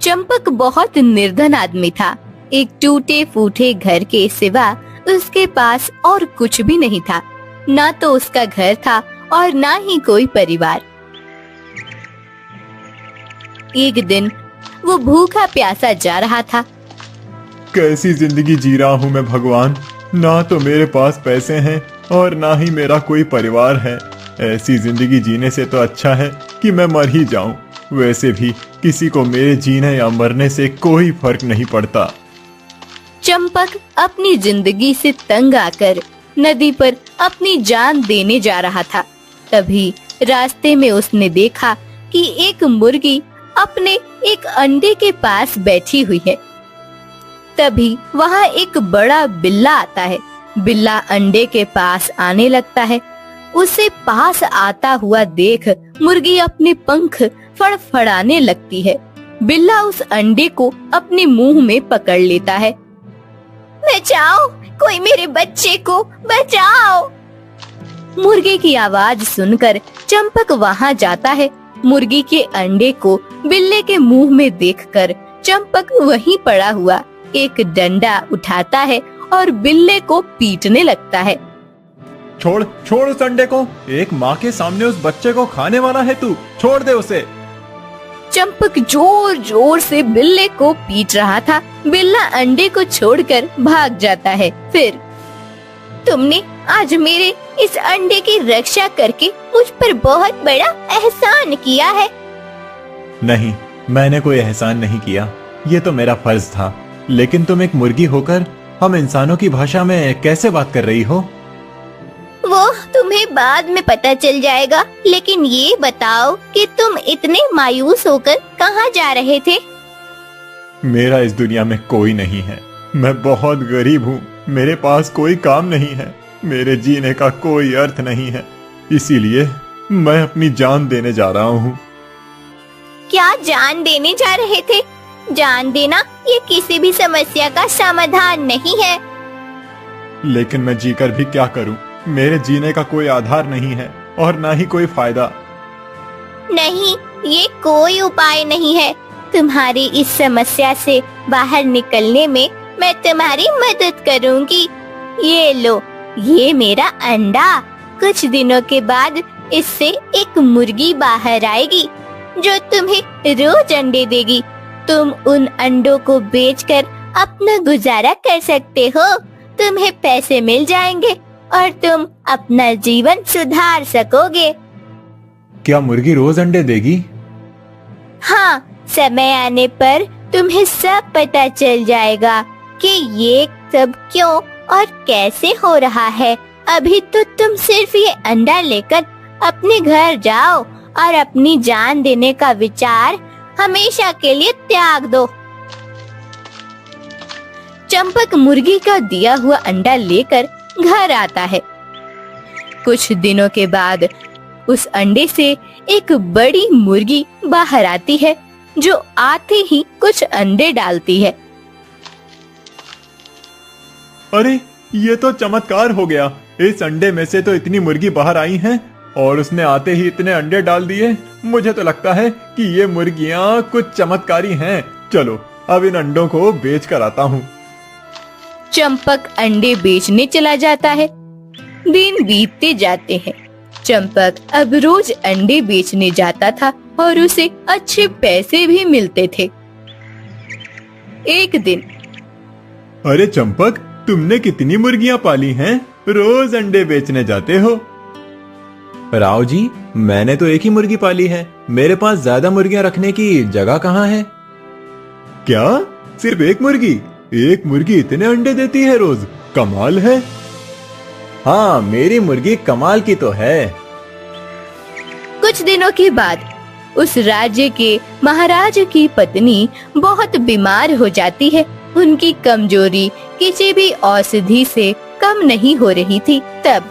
चंपक बहुत निर्धन आदमी था। एक टूटे फूटे घर के सिवा उसके पास और कुछ भी नहीं था। ना तो उसका घर था और ना ही कोई परिवार। एक दिन वो भूखा प्यासा जा रहा था। कैसी जिंदगी जी रहा हूँ मैं भगवान। ना तो मेरे पास पैसे हैं और ना ही मेरा कोई परिवार है। ऐसी जिंदगी जीने से तो अच्छा है कि मैं मर ही जाऊं। वैसे भी किसी को मेरे जीने या मरने से कोई फर्क नहीं पड़ता। चंपक अपनी जिंदगी से तंग आकर नदी पर अपनी जान देने जा रहा था। तभी रास्ते में उसने देखा कि एक मुर्गी अपने एक अंडे के पास बैठी हुई है। तभी वहाँ एक बड़ा बिल्ला आता है। बिल्ला अंडे के पास आने लगता है। उसे पास आता हुआ देख मुर्गी अपने पंख फड़फड़ाने लगती है। बिल्ला उस अंडे को अपने मुंह में पकड़ लेता है। बचाओ, कोई मेरे बच्चे को बचाओ। मुर्गी की आवाज सुनकर चंपक वहाँ जाता है। मुर्गी के अंडे को बिल्ले के मुंह में देखकर चंपक वहीं पड़ा हुआ एक डंडा उठाता है और बिल्ले को पीटने लगता है। छोड़ छोड़ उस अंडे को। एक माँ के सामने उस बच्चे को खाने वाला है तू। छोड़ दे उसे। चंपक जोर जोर से बिल्ले को पीट रहा था। बिल्ला अंडे को छोड़कर भाग जाता है। फिर तुमने आज मेरे इस अंडे की रक्षा करके मुझ पर बहुत बड़ा एहसान किया है। नहीं, मैंने कोई एहसान नहीं किया। ये तो मेरा फर्ज था। लेकिन तुम एक मुर्गी होकर हम इंसानों की भाषा में कैसे बात कर रही हो? वो तुम्हें बाद में पता चल जाएगा। लेकिन ये बताओ कि तुम इतने मायूस होकर कहाँ जा रहे थे? मेरा इस दुनिया में कोई नहीं है। मैं बहुत गरीब हूँ। मेरे पास कोई काम नहीं है। मेरे जीने का कोई अर्थ नहीं है। इसीलिए मैं अपनी जान देने जा रहा हूँ। क्या जान देने जा रहे थे? जान देना ये किसी भी समस्या का समाधान नहीं है। लेकिन मैं जीकर भी क्या करूँ? मेरे जीने का कोई आधार नहीं है और ना ही कोई फायदा। नहीं, ये कोई उपाय नहीं है। तुम्हारी इस समस्या से बाहर निकलने में मैं तुम्हारी मदद करूंगी। ये लो, ये मेरा अंडा। कुछ दिनों के बाद इससे एक मुर्गी बाहर आएगी जो तुम्हें रोज अंडे देगी। तुम उन अंडों को बेचकर अपना गुजारा कर सकते हो। तुम्हें पैसे मिल जाएंगे और तुम अपना जीवन सुधार सकोगे। क्या मुर्गी रोज अंडे देगी? हाँ, समय आने पर तुम्हें सब पता चल जाएगा कि ये सब क्यों और कैसे हो रहा है। अभी तो तुम सिर्फ ये अंडा लेकर अपने घर जाओ और अपनी जान देने का विचार हमेशा के लिए त्याग दो। चंपक मुर्गी का दिया हुआ अंडा लेकर घर आता है। कुछ दिनों के बाद उस अंडे से एक बड़ी मुर्गी बाहर आती है जो आते ही कुछ अंडे डालती है। अरे, ये तो चमत्कार हो गया। इस अंडे में से तो इतनी मुर्गी बाहर आई हैं और उसने आते ही इतने अंडे डाल दिए। मुझे तो लगता है कि ये मुर्गियां कुछ चमत्कारी हैं। चलो, अब इन अंडों को बेच कर आता हूँ। चंपक अंडे बेचने चला जाता है। दिन बीतते जाते हैं। चंपक अब रोज अंडे बेचने जाता था और उसे अच्छे पैसे भी मिलते थे। एक दिन, अरे चंपक, तुमने कितनी मुर्गियां पाली हैं? रोज अंडे बेचने जाते हो। राव जी, मैंने तो एक ही मुर्गी पाली है। मेरे पास ज्यादा मुर्गियां रखने की जगह कहाँ है? क्या? सिर्फ एक मुर्गी? एक मुर्गी इतने अंडे देती है रोज? कमाल है। हाँ, मेरी मुर्गी कमाल की तो है। कुछ दिनों के बाद उस राज्य के महाराज की पत्नी बहुत बीमार हो जाती है। उनकी कमजोरी किसी भी औषधि से कम नहीं हो रही थी। तब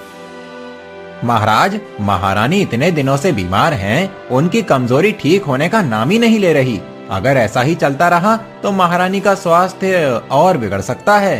महाराज, महारानी इतने दिनों से बीमार हैं, उनकी कमजोरी ठीक होने का नाम ही नहीं ले रही। अगर ऐसा ही चलता रहा तो महारानी का स्वास्थ्य और बिगड़ सकता है।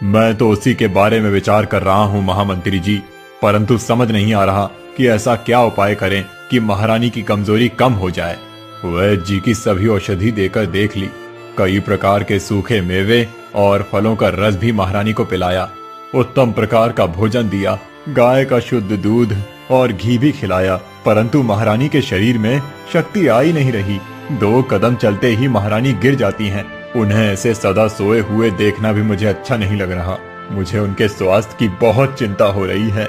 मैं तो उसी के बारे में विचार कर रहा हूँ महामंत्री जी, परंतु समझ नहीं आ रहा कि ऐसा क्या उपाय करें कि महारानी की कमजोरी कम हो जाए। वैद्य जी की सभी औषधि देकर देख ली, कई प्रकार के सूखे मेवे और फलों का रस भी महारानी को पिलाया, उत्तम प्रकार का भोजन दिया, गाय का शुद्ध दूध और घी भी खिलाया, परंतु महारानी के शरीर में शक्ति आ ही नहीं रही। 2 कदम चलते ही महारानी गिर जाती हैं। उन्हें ऐसे सदा सोए हुए देखना भी मुझे अच्छा नहीं लग रहा। मुझे उनके स्वास्थ्य की बहुत चिंता हो रही है।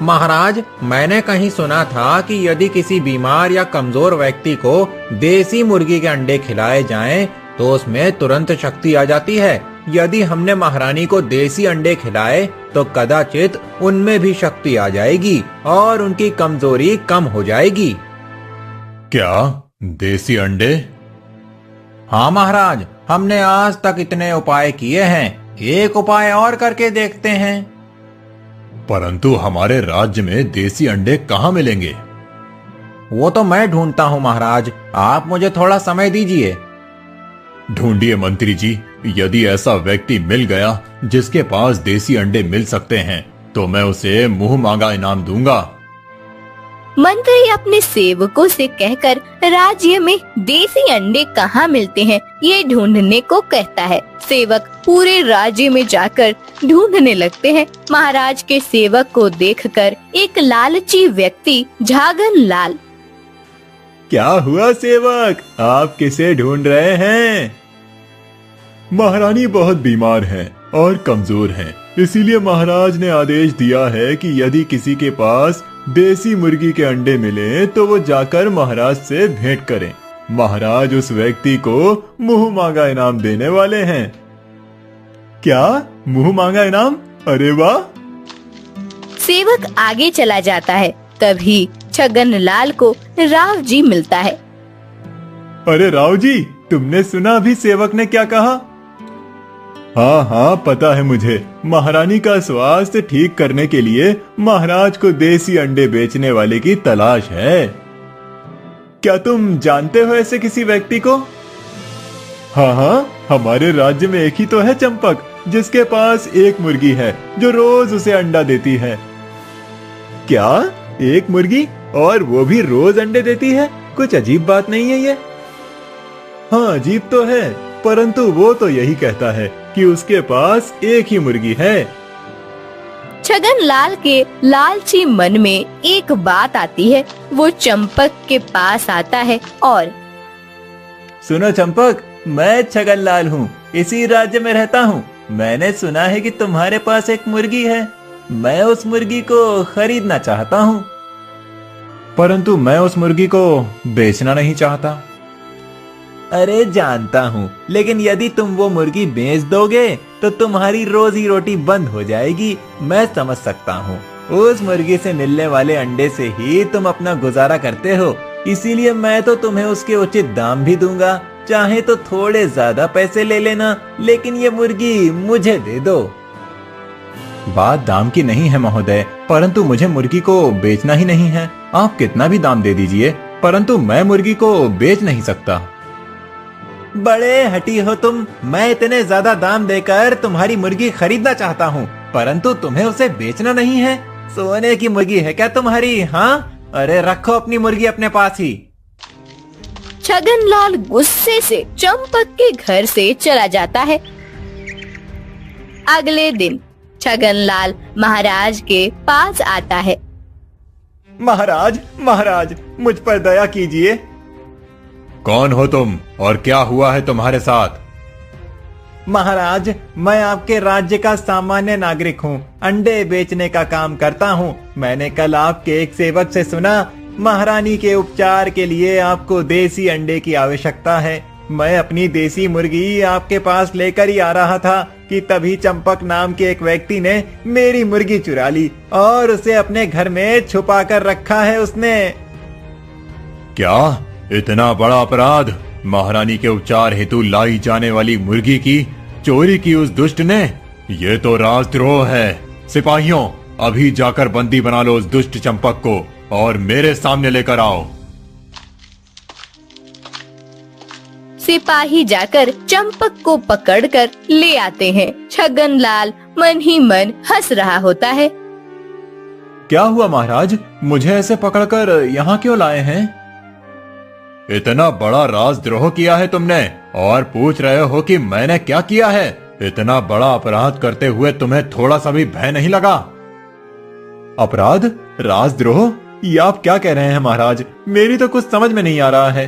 महाराज, मैंने कहीं सुना था कि यदि किसी बीमार या कमजोर व्यक्ति को देसी मुर्गी के अंडे खिलाए जाएं, तो उसमें तुरंत शक्ति आ जाती है। यदि हमने महारानी को देसी अंडे खिलाए तो कदाचित उनमें भी शक्ति आ जाएगी और उनकी कमजोरी कम हो जाएगी। क्या देसी अंडे? हाँ महाराज, हमने आज तक इतने उपाय किए हैं, एक उपाय और करके देखते हैं। परंतु हमारे राज्य में देसी अंडे कहाँ मिलेंगे? वो तो मैं ढूंढता हूँ महाराज, आप मुझे थोड़ा समय दीजिए। ढूंढिए मंत्री जी, यदि ऐसा व्यक्ति मिल गया जिसके पास देसी अंडे मिल सकते हैं तो मैं उसे मुंह मांगा इनाम दूंगा। मंत्री अपने सेवकों से कहकर राज्य में देसी अंडे कहाँ मिलते हैं ये ढूंढने को कहता है। सेवक पूरे राज्य में जाकर ढूंढने लगते हैं। महाराज के सेवक को देखकर एक लालची व्यक्ति झागन लाल, क्या हुआ सेवक, आप किसे ढूंढ रहे हैं? महारानी बहुत बीमार हैं और कमजोर हैं, इसीलिए महाराज ने आदेश दिया है कि यदि किसी के पास देसी मुर्गी के अंडे मिले तो वो जाकर महाराज से भेंट करें। महाराज उस व्यक्ति को मुंह मांगा इनाम देने वाले हैं। क्या मुंह मांगा इनाम? अरे वाह! सेवक आगे चला जाता है। तभी छगन लाल को राव जी मिलता है। अरे राव जी, तुमने सुना अभी सेवक ने क्या कहा? हाँ हाँ, पता है मुझे। महारानी का स्वास्थ्य ठीक करने के लिए महाराज को देसी अंडे बेचने वाले की तलाश है। क्या तुम जानते हो ऐसे किसी व्यक्ति को? हाँ हाँ, हमारे राज्य में एक ही तो है चंपक, जिसके पास एक मुर्गी है जो रोज उसे अंडा देती है। क्या? एक मुर्गी और वो भी रोज अंडे देती है? कुछ अजीब बात नहीं है ये? हाँ, अजीब तो है, परंतु वो तो यही कहता है कि उसके पास एक ही मुर्गी है। छगन लाल के लालची मन में एक बात आती है। वो चंपक के पास आता है और सुनो चंपक, मैं छगन लाल हूँ, इसी राज्य में रहता हूँ। मैंने सुना है कि तुम्हारे पास एक मुर्गी है। मैं उस मुर्गी को खरीदना चाहता हूँ। परंतु मैं उस मुर्गी को बेचना नहीं चाहता। अरे जानता हूँ, लेकिन यदि तुम वो मुर्गी बेच दोगे तो तुम्हारी रोजी रोटी बंद हो जाएगी। मैं समझ सकता हूँ, उस मुर्गी से मिलने वाले अंडे से ही तुम अपना गुजारा करते हो, इसीलिए मैं तो तुम्हें उसके उचित दाम भी दूंगा। चाहे तो थोड़े ज्यादा पैसे ले लेना, लेकिन ये मुर्गी मुझे दे दो। बात दाम की नहीं है महोदय, परंतु मुझे मुर्गी को बेचना ही नहीं है। आप कितना भी दाम दे दीजिए, परंतु मैं मुर्गी को बेच नहीं सकता। बड़े हठी हो तुम। मैं इतने ज्यादा दाम देकर तुम्हारी मुर्गी खरीदना चाहता हूँ, परंतु तुम्हें उसे बेचना नहीं है। सोने की मुर्गी है क्या तुम्हारी? हाँ, अरे रखो अपनी मुर्गी अपने पास ही। छगन लाल गुस्से से चंपक के घर से चला जाता है। अगले दिन छगन लाल महाराज के पास आता है। महाराज, महाराज, मुझ पर दया कीजिए। कौन हो तुम और क्या हुआ है तुम्हारे साथ? महाराज, मैं आपके राज्य का सामान्य नागरिक हूँ, अंडे बेचने का काम करता हूँ। मैंने कल आपके एक सेवक से सुना, महारानी के उपचार के लिए आपको देसी अंडे की आवश्यकता है। मैं अपनी देसी मुर्गी आपके पास लेकर ही आ रहा था कि तभी चंपक नाम के एक व्यक्ति ने मेरी मुर्गी चुरा ली और उसे अपने घर में छुपा कर रखा है उसने। क्या? इतना बड़ा अपराध? महारानी के उपचार हेतु लाई जाने वाली मुर्गी की चोरी की उस दुष्ट ने? ये तो राजद्रोह है। सिपाहियों, अभी जाकर बंदी बना लो उस दुष्ट चंपक को और मेरे सामने लेकर आओ। सिपाही जाकर चंपक को पकड़कर ले आते हैं। छगनलाल मन ही मन हंस रहा होता है। क्या हुआ महाराज, मुझे ऐसे पकड़कर यहाँ क्यों लाए हैं? इतना बड़ा राजद्रोह किया है तुमने और पूछ रहे हो कि मैंने क्या किया है? इतना बड़ा अपराध करते हुए तुम्हें थोड़ा सा भी भय नहीं लगा? अपराध? राजद्रोह? ये आप क्या कह रहे हैं महाराज? मेरी तो कुछ समझ में नहीं आ रहा है।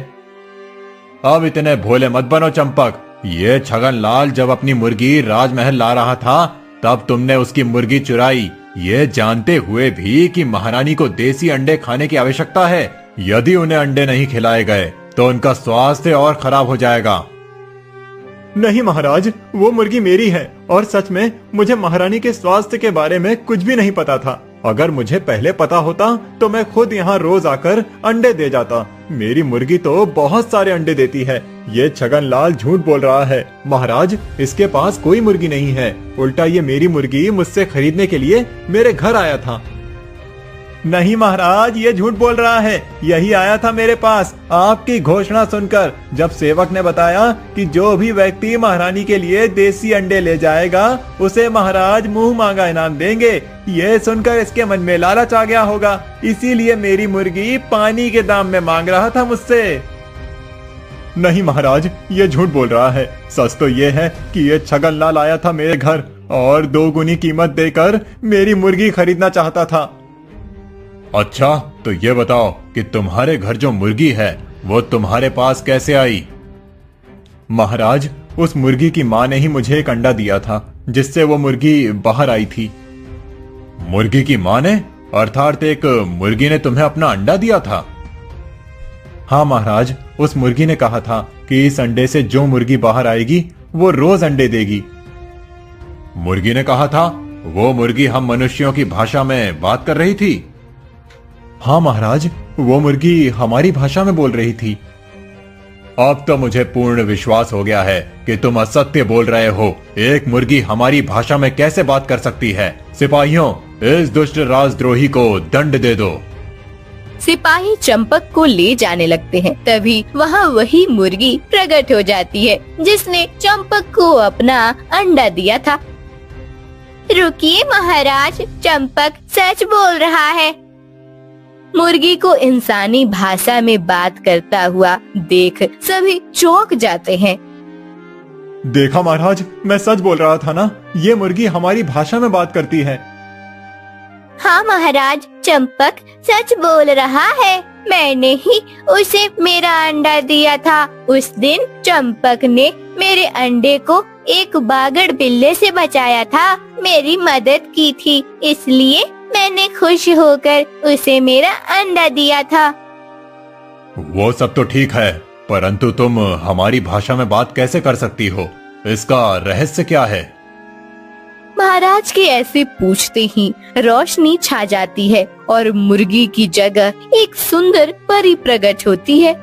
अब इतने भोले मत बनो चंपक। ये छगनलाल जब अपनी मुर्गी राजमहल ला रहा था तब तुमने उसकी मुर्गी चुराई, ये जानते हुए भी कि महारानी को देसी अंडे खाने की आवश्यकता है। यदि उन्हें अंडे नहीं खिलाए गए तो उनका स्वास्थ्य और खराब हो जाएगा। नहीं महाराज, वो मुर्गी मेरी है और सच में मुझे महारानी के स्वास्थ्य के बारे में कुछ भी नहीं पता था। अगर मुझे पहले पता होता तो मैं खुद यहाँ रोज आकर अंडे दे जाता। मेरी मुर्गी तो बहुत सारे अंडे देती है। ये छगनलाल झूठ बोल रहा है। महाराज, इसके पास कोई मुर्गी नहीं है। उल्टा ये मेरी मुर्गी मुझसे खरीदने के लिए मेरे घर आया था। नहीं महाराज, ये झूठ बोल रहा है। यही आया था मेरे पास आपकी घोषणा सुनकर। जब सेवक ने बताया कि जो भी व्यक्ति महारानी के लिए देसी अंडे ले जाएगा उसे महाराज मुंह मांगा इनाम देंगे। ये सुनकर इसके मन में लालच आ गया होगा, इसीलिए मेरी मुर्गी पानी के दाम में मांग रहा था मुझसे। नहीं महाराज, ये झूठ बोल रहा है। सच तो ये है कि ये छगनलाल आया था मेरे घर और 2 गुनी कीमत देकर मेरी मुर्गी खरीदना चाहता था। अच्छा, तो ये बताओ कि तुम्हारे घर जो मुर्गी है वो तुम्हारे पास कैसे आई? महाराज, उस मुर्गी की माँ ने ही मुझे एक अंडा दिया था जिससे वो मुर्गी बाहर आई थी। मुर्गी की माँ ने? अर्थात एक मुर्गी ने तुम्हें अपना अंडा दिया था? हाँ महाराज, उस मुर्गी ने कहा था कि इस अंडे से जो मुर्गी बाहर आएगी वो रोज अंडे देगी। मुर्गी ने कहा था? वो मुर्गी हम मनुष्यों की भाषा में बात कर रही थी? हाँ महाराज, वो मुर्गी हमारी भाषा में बोल रही थी। अब तो मुझे पूर्ण विश्वास हो गया है कि तुम असत्य बोल रहे हो। एक मुर्गी हमारी भाषा में कैसे बात कर सकती है? सिपाहियों, इस दुष्ट राजद्रोही को दंड दे दो। सिपाही चंपक को ले जाने लगते हैं। तभी वहाँ वही मुर्गी प्रकट हो जाती है जिसने चंपक को अपना अंडा दिया था। रुकिए महाराज, चंपक सच बोल रहा है। मुर्गी को इंसानी भाषा में बात करता हुआ देख सभी चौंक जाते हैं। देखा महाराज, मैं सच बोल रहा था ना, ये मुर्गी हमारी भाषा में बात करती है। हाँ महाराज, चंपक सच बोल रहा है। मैंने ही उसे मेरा अंडा दिया था। उस दिन चंपक ने मेरे अंडे को एक बागड़ बिल्ले से बचाया था, मेरी मदद की थी, इसलिए मैंने खुश होकर उसे मेरा अंडा दिया था। वो सब तो ठीक है, परंतु तुम हमारी भाषा में बात कैसे कर सकती हो? इसका रहस्य क्या है? महाराज के ऐसे पूछते ही रोशनी छा जाती है और मुर्गी की जगह एक सुंदर परी प्रकट होती है।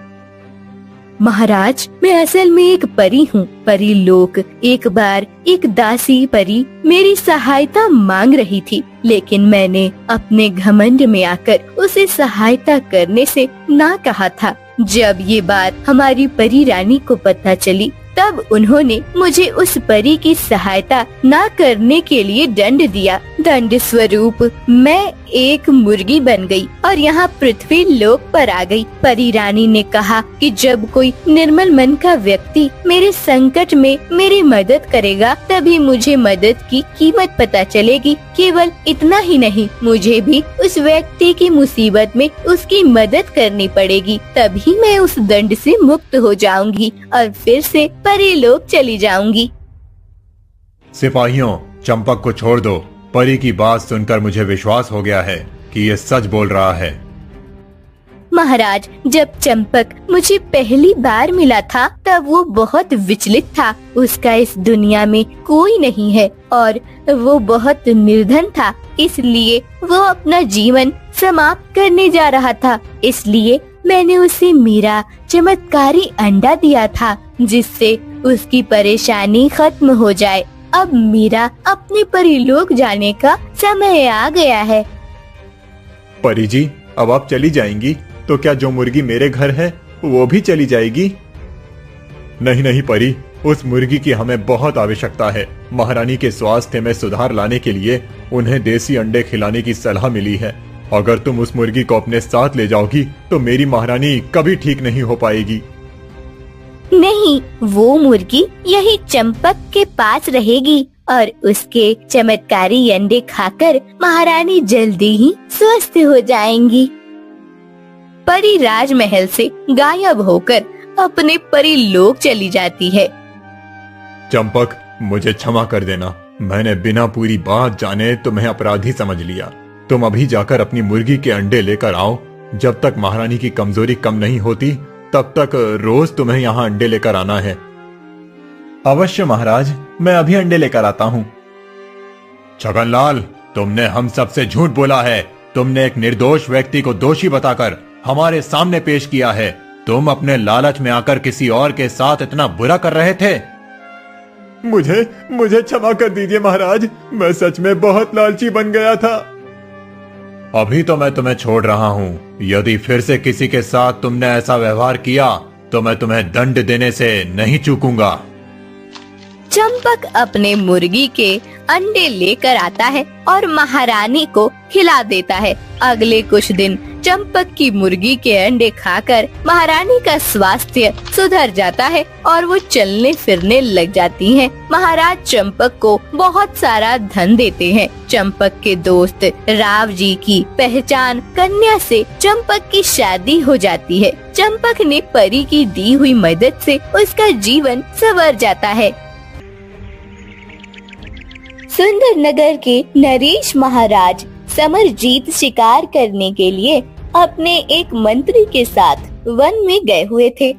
महाराज, मैं असल में एक परी हूँ। परी लोक एक बार एक दासी परी मेरी सहायता मांग रही थी, लेकिन मैंने अपने घमंड में आकर उसे सहायता करने से ना कहा था। जब ये बात हमारी परी रानी को पता चली तब उन्होंने मुझे उस परी की सहायता ना करने के लिए दंड दिया। दंड स्वरूप मैं एक मुर्गी बन गई और यहाँ पृथ्वी लोक पर आ गई। परी रानी ने कहा कि जब कोई निर्मल मन का व्यक्ति मेरे संकट में मेरी मदद करेगा तभी मुझे मदद की कीमत पता चलेगी। केवल इतना ही नहीं, मुझे भी उस व्यक्ति की मुसीबत में उसकी मदद करनी पड़ेगी, तभी मैं उस दंड से मुक्त हो जाऊंगी और फिर से परी लोक चली जाऊंगी। सिपाहियों, चंपक को छोड़ दो। परी की बात सुनकर मुझे विश्वास हो गया है कि ये सच बोल रहा है। महाराज, जब चंपक मुझे पहली बार मिला था तब वो बहुत विचलित था। उसका इस दुनिया में कोई नहीं है और वो बहुत निर्धन था, इसलिए वो अपना जीवन समाप्त करने जा रहा था। इसलिए मैंने उसे मेरा चमत्कारी अंडा दिया था जिससे उसकी परेशानी खत्म हो जाए। अब मेरा अपने परीलोक जाने का समय आ गया है। परी जी, अब आप चली जाएंगी तो क्या जो मुर्गी मेरे घर है वो भी चली जाएगी? नहीं नहीं परी, उस मुर्गी की हमें बहुत आवश्यकता है। महारानी के स्वास्थ्य में सुधार लाने के लिए उन्हें देसी अंडे खिलाने की सलाह मिली है। अगर तुम उस मुर्गी को अपने साथ ले जाओगी तो मेरी महारानी कभी ठीक नहीं हो पाएगी। नहीं, वो मुर्गी यही चंपक के पास रहेगी और उसके चमत्कारी अंडे खाकर महारानी जल्दी ही स्वस्थ हो जाएंगी। परी राजमहल से गायब होकर अपने परी लोक चली जाती है। चंपक, मुझे क्षमा कर देना। मैंने बिना पूरी बात जाने तुम्हें अपराधी समझ लिया। तुम अभी जाकर अपनी मुर्गी के अंडे लेकर आओ। जब तक महारानी की कमजोरी कम नहीं होती तब तक रोज तुम्हें यहाँ अंडे लेकर आना है। अवश्य महाराज, मैं अभी अंडे लेकर आता हूँ। छगनलाल, तुमने हम सबसे झूठ बोला है। तुमने एक निर्दोष व्यक्ति को दोषी बताकर हमारे सामने पेश किया है। तुम अपने लालच में आकर किसी और के साथ इतना बुरा कर रहे थे। मुझे क्षमा कर दीजिए महाराज, मैं सच में बहुत लालची बन गया था। अभी तो मैं तुम्हें छोड़ रहा हूँ। यदि फिर से किसी के साथ तुमने ऐसा व्यवहार किया तो मैं तुम्हें दंड देने से नहीं चूकूंगा। चंपक अपने मुर्गी के अंडे लेकर आता है और महारानी को खिला देता है। अगले कुछ दिन चंपक की मुर्गी के अंडे खाकर महारानी का स्वास्थ्य सुधर जाता है और वो चलने फिरने लग जाती हैं। महाराज चंपक को बहुत सारा धन देते हैं। चंपक के दोस्त राव जी की पहचान कन्या से चंपक की शादी हो जाती है। चंपक ने परी की दी हुई मदद से उसका जीवन संवर जाता है। सुंदर नगर के नरेश महाराज समरजीत शिकार करने के लिए अपने एक मंत्री के साथ वन में गए हुए थे।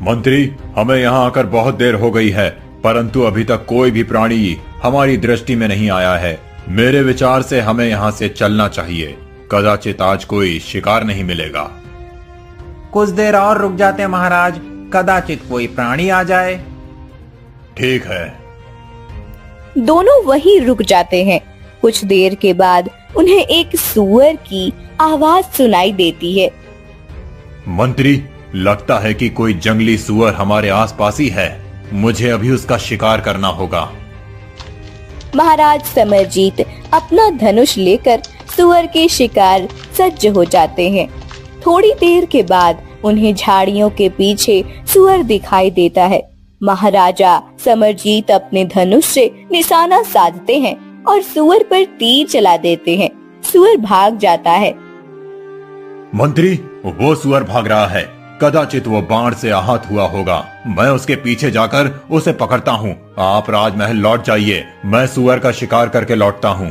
मंत्री, हमें यहाँ आकर बहुत देर हो गई है, परंतु अभी तक कोई भी प्राणी हमारी दृष्टि में नहीं आया है। मेरे विचार से हमें यहाँ से चलना चाहिए। कदाचित आज कोई शिकार नहीं मिलेगा। कुछ देर और रुक जाते हैं महाराज, कदाचित कोई प्राणी आ जाए। ठीक है। दोनों वहीं रुक जाते हैं। कुछ देर के बाद उन्हें एक सूअर की आवाज सुनाई देती है। मंत्री, लगता है कि कोई जंगली सूअर हमारे आसपास ही है। मुझे अभी उसका शिकार करना होगा। महाराज समरजीत अपना धनुष लेकर सूअर के शिकार सज्ज हो जाते हैं। थोड़ी देर के बाद उन्हें झाड़ियों के पीछे सूअर दिखाई देता है। महाराजा समरजीत अपने धनुष से निशाना साधते हैं और सूअर पर तीर चला देते हैं। सूअर भाग जाता है। मंत्री, वो सूअर भाग रहा है। कदाचित वो बाण से आहत हुआ होगा। मैं उसके पीछे जाकर उसे पकड़ता हूँ। आप राजमहल लौट जाइए, मैं सूअर का शिकार करके लौटता हूँ।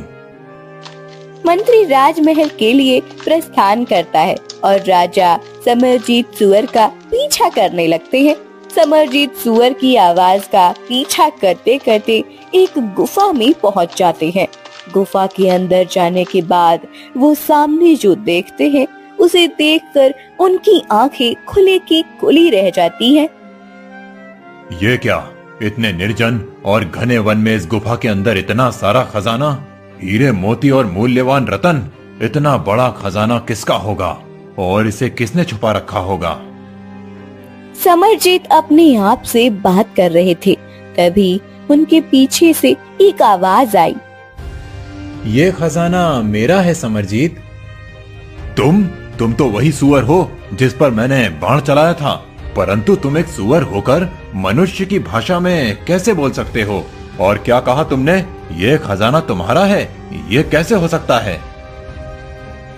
मंत्री राजमहल के लिए प्रस्थान करता है और राजा समरजीत सूअर का पीछा करने लगते हैं। समरजीत सूअर की आवाज का पीछा करते करते एक गुफा में पहुंच जाते हैं। गुफा के अंदर जाने के बाद वो सामने जो देखते हैं उसे देखकर उनकी आंखें खुले की खुली रह जाती हैं। ये क्या, इतने निर्जन और घने वन में इस गुफा के अंदर इतना सारा खजाना, हीरे मोती और मूल्यवान रतन। इतना बड़ा खजाना किसका होगा और इसे किसने छुपा रखा होगा? समरजीत अपने आप से बात कर रहे थे, तभी उनके पीछे से एक आवाज आई। ये खजाना मेरा है समरजीत। तुम तो वही सूअर हो जिस पर मैंने बाण चलाया था, परंतु तुम एक सूअर होकर मनुष्य की भाषा में कैसे बोल सकते हो? और क्या कहा तुमने? ये खजाना तुम्हारा है? ये कैसे हो सकता है?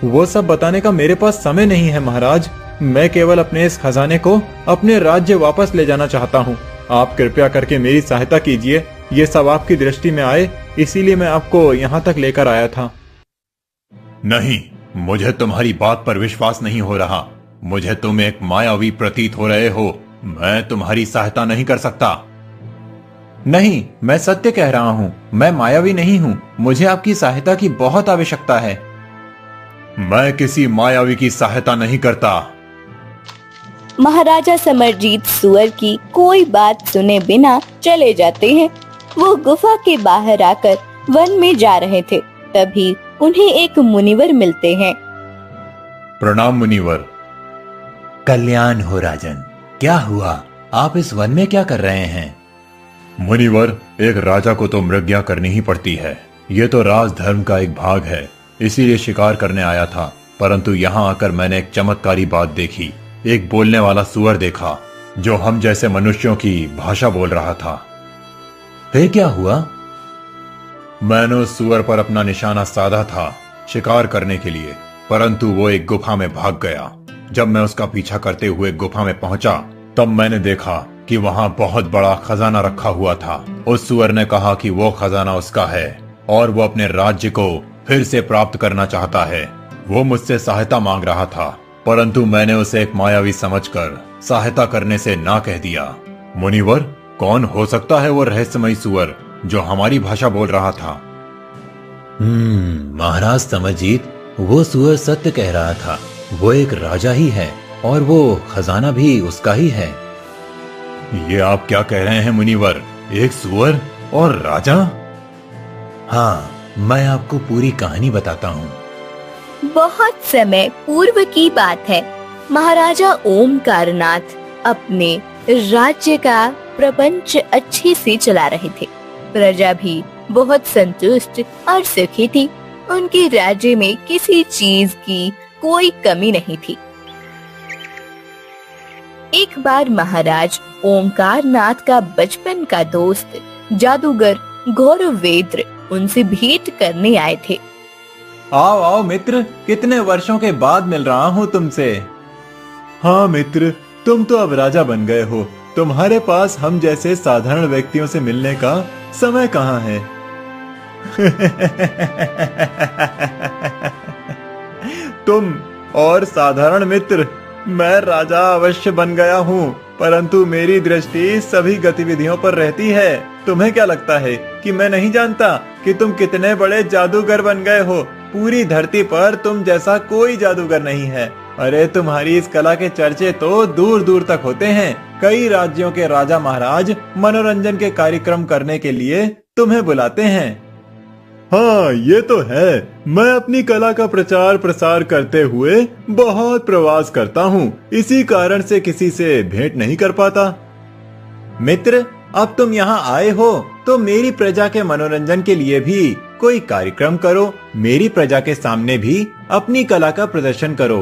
वो सब बताने का मेरे पास समय नहीं है महाराज। मैं केवल अपने इस खजाने को अपने राज्य वापस ले जाना चाहता हूँ। आप कृपया करके मेरी सहायता कीजिए। ये सब आपकी दृष्टि में आए, इसीलिए मैं आपको यहाँ तक लेकर आया था। नहीं, मुझे तुम्हारी बात पर विश्वास नहीं हो रहा। मुझे तुम एक मायावी प्रतीत हो रहे हो। मैं तुम्हारी सहायता नहीं कर सकता। नहीं, मैं सत्य कह रहा हूँ। मैं मायावी नहीं हूँ। मुझे आपकी सहायता की बहुत आवश्यकता है। मैं किसी मायावी की सहायता नहीं करता। महाराजा समरजीत सूअर की कोई बात सुने बिना चले जाते हैं। वो गुफा के बाहर आकर वन में जा रहे थे, तभी उन्हें एक मुनिवर मिलते हैं। प्रणाम मुनिवर। कल्याण हो राजन। क्या हुआ? आप इस वन में क्या कर रहे हैं? मुनिवर, एक राजा को तो मृग्या करनी ही पड़ती है। ये तो राजधर्म का एक भाग है, इसीलिए शिकार करने आया था। परंतु यहाँ आकर मैंने एक चमत्कारी बात देखी। एक बोलने वाला सुअर देखा जो हम जैसे मनुष्यों की भाषा बोल रहा था। फिर क्या हुआ? मैंने उस सुअर पर अपना निशाना साधा था शिकार करने के लिए, परंतु वो एक गुफा में भाग गया। जब मैं उसका पीछा करते हुए गुफा में पहुंचा तब मैंने देखा कि वहां बहुत बड़ा खजाना रखा हुआ था। उस सुअर ने कहा कि वो खजाना उसका है और वो अपने राज्य को फिर से प्राप्त करना चाहता है। वो मुझसे सहायता मांग रहा था, परंतु मैंने उसे एक मायावी समझकर सहायता करने से ना कह दिया। मुनिवर, कौन हो सकता है वो रहस्यमयी सुअर जो हमारी भाषा बोल रहा था? महाराज समरजीत, वो सुअर सत्य कह रहा था। वो एक राजा ही है और वो खजाना भी उसका ही है। ये आप क्या कह रहे हैं मुनिवर? एक सुअर और राजा? हाँ, मैं आपको पूरी कहानी बताता हूँ। बहुत समय पूर्व की बात है। महाराजा ओमकारनाथ अपने राज्य का प्रपंच अच्छे से चला रहे थे। प्रजा भी बहुत संतुष्ट और सुखी थी। उनके राज्य में किसी चीज की कोई कमी नहीं थी। एक बार महाराज ओमकारनाथ का बचपन का दोस्त जादूगर गौरवेंद्र उनसे भेंट करने आए थे। आओ आओ मित्र, कितने वर्षों के बाद मिल रहा हूँ तुमसे। हाँ मित्र, तुम तो अब राजा बन गए हो। तुम्हारे पास हम जैसे साधारण व्यक्तियों से मिलने का समय कहाँ है? तुम और साधारण मित्र, मैं राजा अवश्य बन गया हूँ, परंतु मेरी दृष्टि सभी गतिविधियों पर रहती है। तुम्हें क्या लगता है कि मैं नहीं जानता कि तुम कितने बड़े जादूगर बन गए हो? पूरी धरती पर तुम जैसा कोई जादूगर नहीं है। अरे तुम्हारी इस कला के चर्चे तो दूर दूर तक होते हैं। कई राज्यों के राजा महाराज मनोरंजन के कार्यक्रम करने के लिए तुम्हें बुलाते हैं। हाँ, ये तो है। मैं अपनी कला का प्रचार प्रसार करते हुए बहुत प्रवास करता हूँ, इसी कारण से किसी से भेंट नहीं कर पाता। मित्र, अब तुम यहाँ आए हो तो मेरी प्रजा के मनोरंजन के लिए भी कोई कार्यक्रम करो। मेरी प्रजा के सामने भी अपनी कला का प्रदर्शन करो।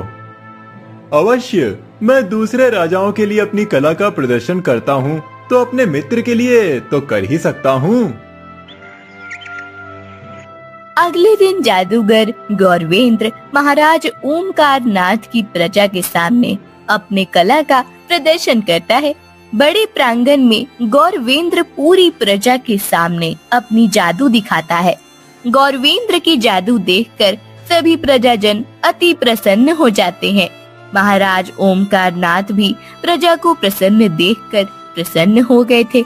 अवश्य, मैं दूसरे राजाओं के लिए अपनी कला का प्रदर्शन करता हूँ, तो अपने मित्र के लिए तो कर ही सकता हूँ। अगले दिन जादूगर गौरवेंद्र महाराज ओमकारनाथ की प्रजा के सामने अपने कला का प्रदर्शन करता है। बड़े प्रांगण में गौरवेंद्र पूरी प्रजा के सामने अपनी जादू दिखाता है। गौरवेंद्र की जादू देखकर सभी प्रजाजन अति प्रसन्न हो जाते हैं। महाराज ओमकारनाथ भी प्रजा को प्रसन्न देखकर प्रसन्न हो गए थे।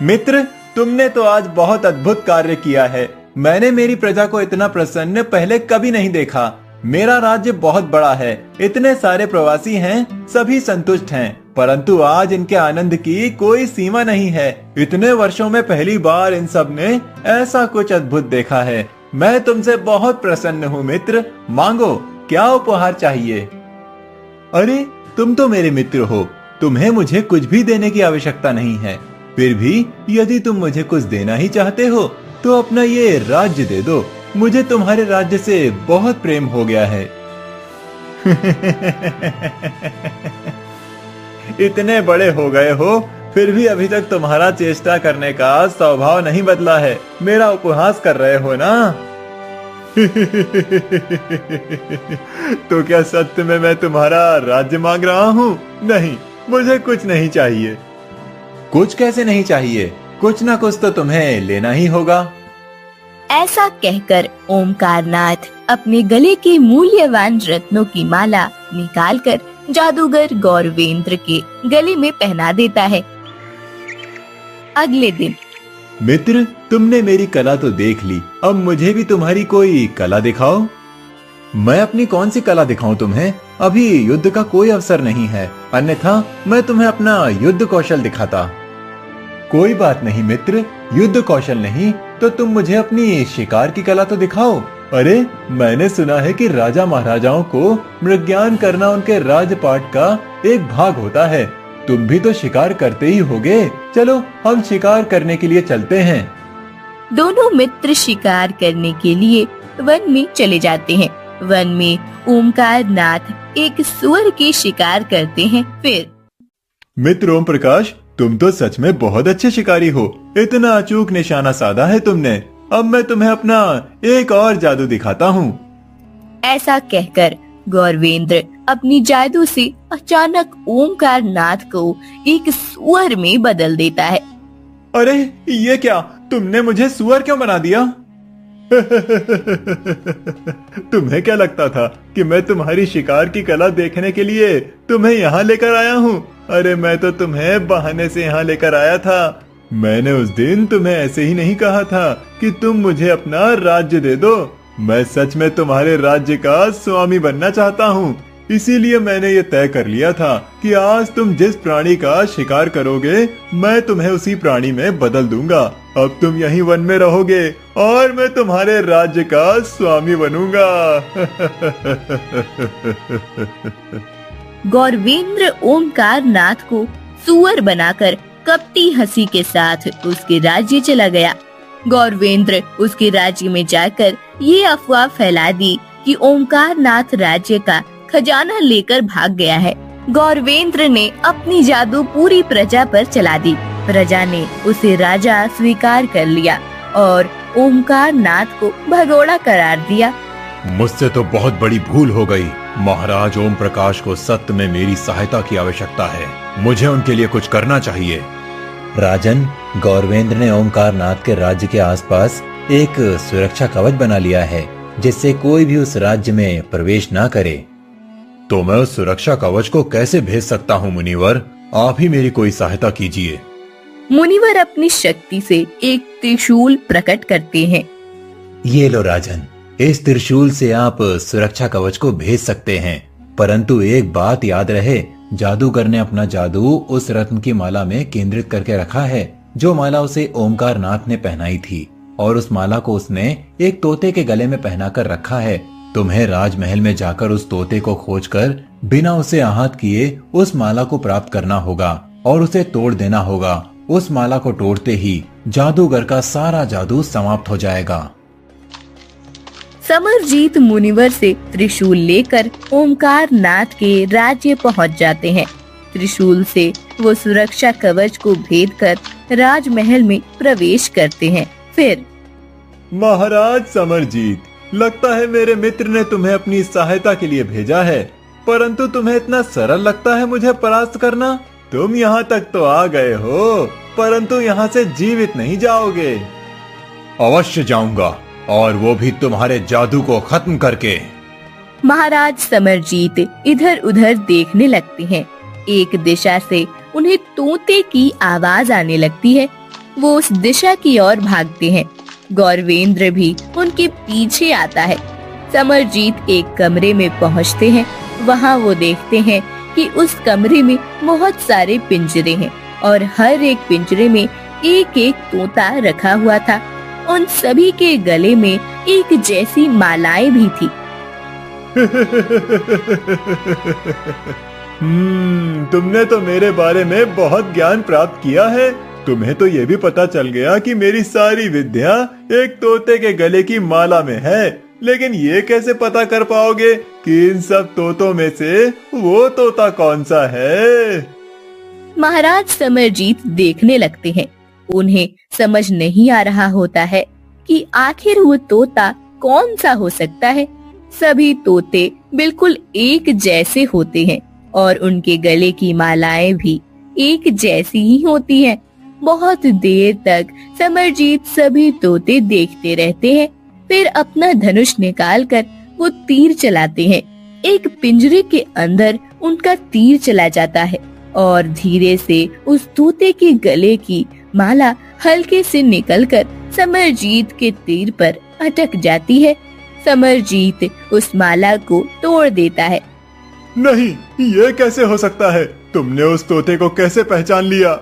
मित्र, तुमने तो आज बहुत अद्भुत कार्य किया है। मैंने मेरी प्रजा को इतना प्रसन्न पहले कभी नहीं देखा। मेरा राज्य बहुत बड़ा है, इतने सारे प्रवासी हैं, सभी संतुष्ट हैं, परंतु आज इनके आनंद की कोई सीमा नहीं है। इतने वर्षों में पहली बार इन सब ने ऐसा कुछ अद्भुत देखा है। मैं तुमसे बहुत प्रसन्न हूँ मित्र। मांगो, क्या उपहार चाहिए? अरे, तुम तो मेरे मित्र हो, तुम्हें मुझे कुछ भी देने की आवश्यकता नहीं है। फिर भी यदि तुम मुझे कुछ देना ही चाहते हो तो अपना ये राज्य दे दो। मुझे तुम्हारे राज्य से बहुत प्रेम हो गया है। इतने बड़े हो गए हो, फिर भी अभी तक तुम्हारा चेष्टा करने का स्वभाव नहीं बदला है। मेरा उपहास कर रहे हो ना? तो क्या सत्य में मैं तुम्हारा राज्य मांग रहा हूँ? नहीं, मुझे कुछ नहीं चाहिए। कुछ कैसे नहीं चाहिए? कुछ ना कुछ तो तुम्हें लेना ही होगा। ऐसा कहकर ओमकारनाथ अपने गले के मूल्यवान रत्नों की माला निकालकर जादूगर गौरवेंद्र के गले में पहना देता है। अगले दिन, मित्र, तुमने मेरी कला तो देख ली, अब मुझे भी तुम्हारी कोई कला दिखाओ। मैं अपनी कौन सी कला दिखाऊं तुम्हें? अभी युद्ध का कोई अवसर नहीं है, अन्यथा मैं तुम्हें अपना युद्ध कौशल दिखाता। कोई बात नहीं मित्र, युद्ध कौशल नहीं तो तुम मुझे अपनी शिकार की कला तो दिखाओ। अरे, मैंने सुना है कि राजा महाराजाओं को मृग्यान करना उनके राजपाट का एक भाग होता है। तुम भी तो शिकार करते ही होगे। चलो हम शिकार करने के लिए चलते हैं। दोनों मित्र शिकार करने के लिए वन में चले जाते हैं। वन में ओमकार नाथ एक सुअर की शिकार करते हैं। फिर मित्र ओम प्रकाश, तुम तो सच में बहुत अच्छे शिकारी हो। इतना अचूक निशाना साधा है तुमने। अब मैं तुम्हें अपना एक और जादू दिखाता हूँ। ऐसा कहकर गौरवेंद्र अपनी जादू से अचानक ओमकार नाथ को एक सुअर में बदल देता है। अरे ये क्या, तुमने मुझे सुअर क्यों बना दिया? तुम्हें क्या लगता था कि मैं तुम्हारी शिकार की कला देखने के लिए तुम्हें यहाँ लेकर आया हूँ? अरे मैं तो तुम्हें बहाने से यहाँ लेकर आया था। मैंने उस दिन तुम्हें ऐसे ही नहीं कहा था कि तुम मुझे अपना राज्य दे दो। मैं सच में तुम्हारे राज्य का स्वामी बनना चाहता हूँ। इसीलिए मैंने ये तय कर लिया था कि आज तुम जिस प्राणी का शिकार करोगे मैं तुम्हें उसी प्राणी में बदल दूंगा। अब तुम यहीं वन में रहोगे और मैं तुम्हारे राज्य का स्वामी बनूंगा। गौरवेंद्र ओमकार नाथ को सुअर बनाकर कपटी हंसी के साथ उसके राज्य चला गया। गौरवेंद्र उसके राज्य में जाकर ये अफवाह फैला दी कि ओमकार नाथ राज्य का खजाना लेकर भाग गया है। गौरवेंद्र ने अपनी जादू पूरी प्रजा पर चला दी। प्रजा ने उसे राजा स्वीकार कर लिया और ओमकार नाथ को भगोड़ा करार दिया। मुझसे तो बहुत बड़ी भूल हो गई। महाराज ओम प्रकाश को सत्य में मेरी सहायता की आवश्यकता है। मुझे उनके लिए कुछ करना चाहिए। राजन, गौरवेंद्र ने ओमकार नाथ के राज्य के आसपास एक सुरक्षा कवच बना लिया है जिससे कोई भी उस राज्य में प्रवेश ना करे। तो मैं उस सुरक्षा कवच को कैसे भेज सकता हूँ मुनिवर? आप ही मेरी कोई सहायता कीजिए। मुनिवर अपनी शक्ति से एक त्रिशूल प्रकट करते हैं। ये लो राजन, इस त्रिशूल से आप सुरक्षा कवच को भेज सकते हैं, परंतु एक बात याद रहे, जादूगर ने अपना जादू उस रत्न की माला में केंद्रित करके रखा है जो माला उसे ओमकार नाथ ने पहनाई थी, और उस माला को उसने एक तोते के गले में पहनाकर रखा है। तुम्हें राजमहल में जाकर उस तोते को खोजकर बिना उसे आहत किए उस माला को प्राप्त करना होगा और उसे तोड़ देना होगा। उस माला को तोड़ते ही जादूगर का सारा जादू समाप्त हो जाएगा। समरजीत मुनिवर से त्रिशूल लेकर ओमकार नाथ के राज्य पहुंच जाते हैं। त्रिशूल से वो सुरक्षा कवच को भेदकर राजमहल में प्रवेश करते हैं। फिर महाराज समरजीत, लगता है मेरे मित्र ने तुम्हें अपनी सहायता के लिए भेजा है, परंतु तुम्हें इतना सरल लगता है मुझे परास्त करना? तुम यहाँ तक तो आ गए हो, परंतु यहाँ से जीवित नहीं जाओगे। अवश्य जाऊंगा, और वो भी तुम्हारे जादू को खत्म करके। महाराज समरजीत इधर उधर देखने लगते हैं। एक दिशा से उन्हें तोते की आवाज आने लगती है। वो उस दिशा की ओर भागते हैं। गौरवेंद्र भी उनके पीछे आता है। समरजीत एक कमरे में पहुंचते हैं। वहां वो देखते हैं कि उस कमरे में बहुत सारे पिंजरे हैं और हर एक पिंजरे में एक एक तोता रखा हुआ था। उन सभी के गले में एक जैसी मालाएं भी थी। तुमने तो मेरे बारे में बहुत ज्ञान प्राप्त किया है। तुम्हें तो ये भी पता चल गया कि मेरी सारी विद्या एक तोते के गले की माला में है, लेकिन ये कैसे पता कर पाओगे कि इन सब तोतों में से वो तोता कौन सा है? महाराज समरजीत देखने लगते हैं। उन्हें समझ नहीं आ रहा होता है कि आखिर वो तोता कौन सा हो सकता है। सभी तोते बिल्कुल एक जैसे होते हैं और उनके गले की मालाएं भी एक जैसी ही होती हैं। बहुत देर तक समरजीत सभी तोते देखते रहते हैं। फिर अपना धनुष निकालकर वो तीर चलाते हैं। एक पिंजरे के अंदर उनका तीर चला जाता है और धीरे से उस तोते के गले की माला हल्के से निकलकर समरजीत के तीर पर अटक जाती है। समरजीत उस माला को तोड़ देता है। नहीं, ये कैसे हो सकता है? तुमने उस तोते को कैसे पहचान लिया?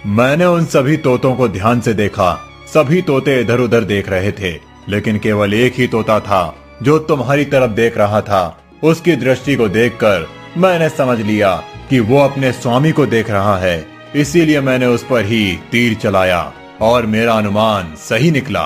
मैंने उन सभी तोतों को ध्यान से देखा। सभी तोते इधर उधर देख रहे थे, लेकिन केवल एक ही तोता था जो तुम्हारी तरफ देख रहा था। उसकी दृष्टि को देखकर मैंने समझ लिया कि वो अपने स्वामी को देख रहा है, इसीलिए मैंने उस पर ही तीर चलाया और मेरा अनुमान सही निकला।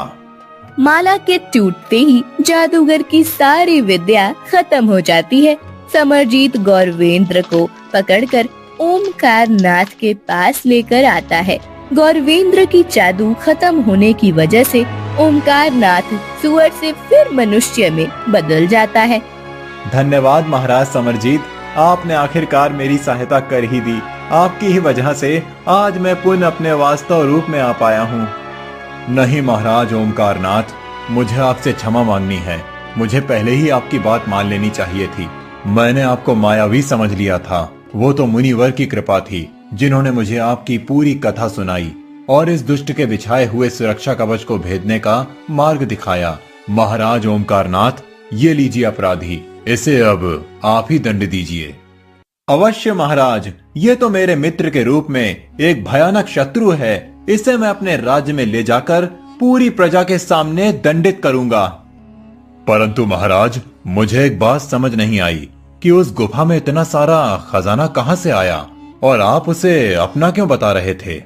माला के टूटते ही जादूगर की सारी विद्या खत्म हो जाती है। समरजीत गौरवेंद्र को पकड़कर ओमकार नाथ के पास लेकर आता है। गौरवेंद्र की जादू खत्म होने की वजह से ओमकार नाथ सुअर से फिर मनुष्य में बदल जाता है। धन्यवाद महाराज समरजीत, आपने आखिरकार मेरी सहायता कर ही दी। आपकी ही वजह से आज मैं पुनः अपने वास्तव रूप में आ पाया हूँ। नहीं महाराज ओमकार नाथ, मुझे आपसे क्षमा मांगनी है। मुझे पहले ही आपकी बात मान लेनी चाहिए थी। मैंने आपको मायावी समझ लिया था। वो तो मुनिवर की कृपा थी जिन्होंने मुझे आपकी पूरी कथा सुनाई और इस दुष्ट के बिछाए हुए सुरक्षा कवच को भेदने का मार्ग दिखाया। महाराज ओमकार नाथ, ये लीजिए अपराधी, इसे अब आप ही दंड दीजिए। अवश्य महाराज, ये तो मेरे मित्र के रूप में एक भयानक शत्रु है। इसे मैं अपने राज्य में ले जाकर पूरी प्रजा के सामने दंडित करूंगा। परंतु महाराज, मुझे एक बात समझ नहीं आई कि उस गुफा में इतना सारा खजाना कहां से आया और आप उसे अपना क्यों बता रहे थे?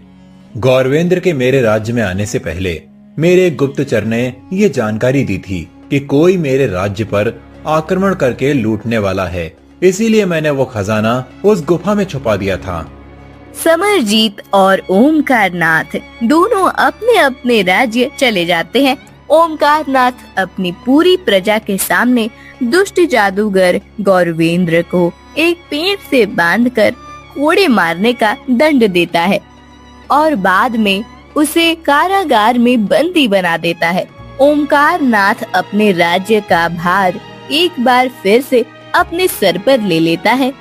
गौरवेंद्र के मेरे राज्य में आने से पहले मेरे एक गुप्तचर ने ये जानकारी दी थी कि कोई मेरे राज्य पर आक्रमण करके लूटने वाला है, इसीलिए मैंने वो खजाना उस गुफा में छुपा दिया था। समरजीत और ओमकार नाथ दोनों अपने अपने राज्य चले जाते हैं। ओमकार नाथ अपनी पूरी प्रजा के सामने दुष्ट जादूगर गौरवेंद्र को एक पेड़ से बांधकर कोड़े मारने का दंड देता है और बाद में उसे कारागार में बंदी बना देता है। ओमकार नाथ अपने राज्य का भार एक बार फिर से अपने सर पर ले लेता है